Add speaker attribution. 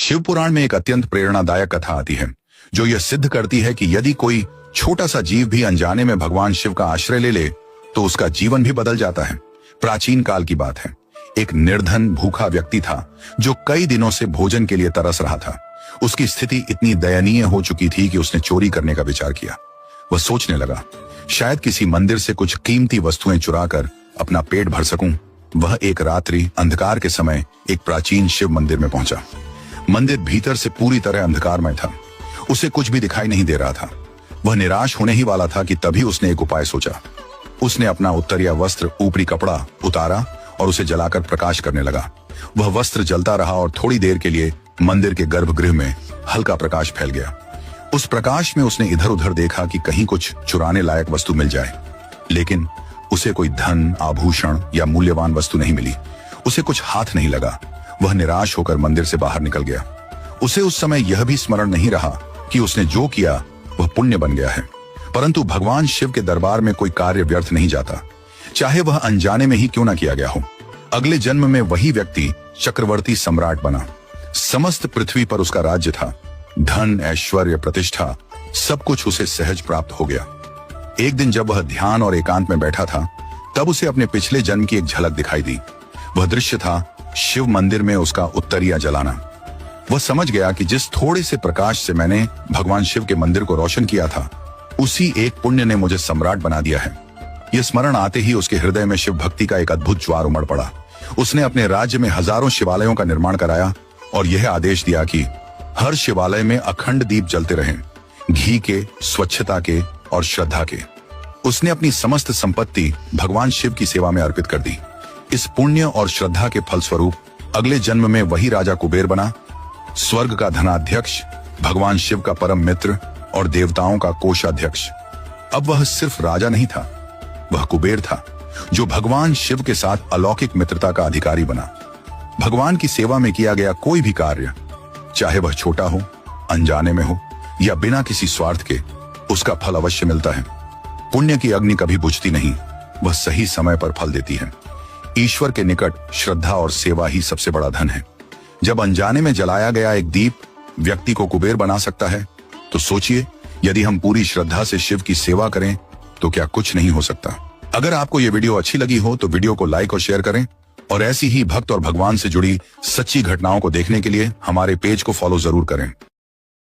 Speaker 1: शिव पुराण में एक अत्यंत प्रेरणादायक कथा आती है जो यह सिद्ध करती है कि यदि कोई छोटा सा जीव भी अनजाने में भगवान शिव का आश्रय ले ले तो उसका जीवन भी बदल जाता है। प्राचीन काल की बात है। एक निर्धन भूखा व्यक्ति था जो कई दिनों से भोजन के लिए तरस रहा था। उसकी स्थिति इतनी दयनीय हो चुकी थी कि उसने चोरी करने का विचार किया। वह सोचने लगा, शायद किसी मंदिर से कुछ कीमती वस्तुएं चुराकर अपना पेट भर सकूं। वह एक रात्रि अंधकार के समय एक प्राचीन शिव मंदिर में पहुंचा। मंदिर भीतर से पूरी तरह अंधकारमय था। उसे कुछ भी दिखाई नहीं दे रहा था। वह निराश होने ही वाला था कि तभी उसने एक उपाय सोचा। उसने अपना उत्तरीय वस्त्र ऊपरी कपड़ा उतारा और उसे जलाकर प्रकाश करने लगा। वह वस्त्र जलता रहा और थोड़ी देर के लिए मंदिर के गर्भगृह में हल्का प्रकाश फैल गया। उस प्रकाश में उसने इधर उधर देखा कि कहीं कुछ चुराने लायक वस्तु मिल जाए, लेकिन उसे कोई धन, आभूषण या मूल्यवान वस्तु नहीं मिली। उसे कुछ हाथ नहीं लगा। वह निराश होकर मंदिर से बाहर निकल गया। उसे उस समय यह भी स्मरण नहीं रहा कि उसने जो किया वह पुण्य बन गया है। परंतु भगवान शिव के दरबार में कोई कार्य व्यर्थ नहीं जाता, चाहे वह अनजाने में ही क्यों न किया गया हो। अगले जन्म में वही व्यक्ति चक्रवर्ती सम्राट बना। समस्त पृथ्वी पर उसका राज्य था। धन, ऐश्वर्य, प्रतिष्ठा, सब कुछ उसे सहज प्राप्त हो गया। एक दिन जब वह ध्यान और एकांत में बैठा था तब उसे अपने पिछले जन्म की एक झलक दिखाई दी। वह दृश्य था शिव मंदिर में उसका उत्तरीय जलाना। वह समझ गया कि जिस थोड़े से प्रकाश से मैंने भगवान शिव के मंदिर को रोशन किया था, उसी एक पुण्य ने मुझे सम्राट बना दिया है। यह स्मरण आते ही उसके हृदय में शिव भक्ति का एक अद्भुत ज्वार उमड़ पड़ा। उसने अपने राज्य में हजारों शिवालयों का निर्माण कराया और यह आदेश दिया कि हर शिवालय में अखंड दीप जलते रहें, घी के, स्वच्छता के और श्रद्धा के। उसने अपनी समस्त संपत्ति भगवान शिव की सेवा में अर्पित कर दी। इस पुण्य और श्रद्धा के फलस्वरूप अगले जन्म में वही राजा कुबेर बना, स्वर्ग का धनाध्यक्ष, भगवान शिव का परम मित्र और देवताओं का कोषाध्यक्ष। अब वह सिर्फ राजा नहीं था, वह कुबेर था जो भगवान शिव के साथ अलौकिक मित्रता का अधिकारी बना। भगवान की सेवा में किया गया कोई भी कार्य, चाहे वह छोटा हो, अनजाने में हो या बिना किसी स्वार्थ के, उसका फल अवश्य मिलता है। पुण्य की अग्नि कभी बुझती नहीं, वह सही समय पर फल देती है। ईश्वर के निकट श्रद्धा और सेवा ही सबसे बड़ा धन है। जब अनजाने में जलाया गया एक दीप व्यक्ति को कुबेर बना सकता है, तो सोचिए यदि हम पूरी श्रद्धा से शिव की सेवा करें तो क्या कुछ नहीं हो सकता। अगर आपको यह वीडियो अच्छी लगी हो तो वीडियो को लाइक और शेयर करें और ऐसी ही भक्त और भगवान से जुड़ी सच्ची घटनाओं को देखने के लिए हमारे पेज को फॉलो जरूर करें।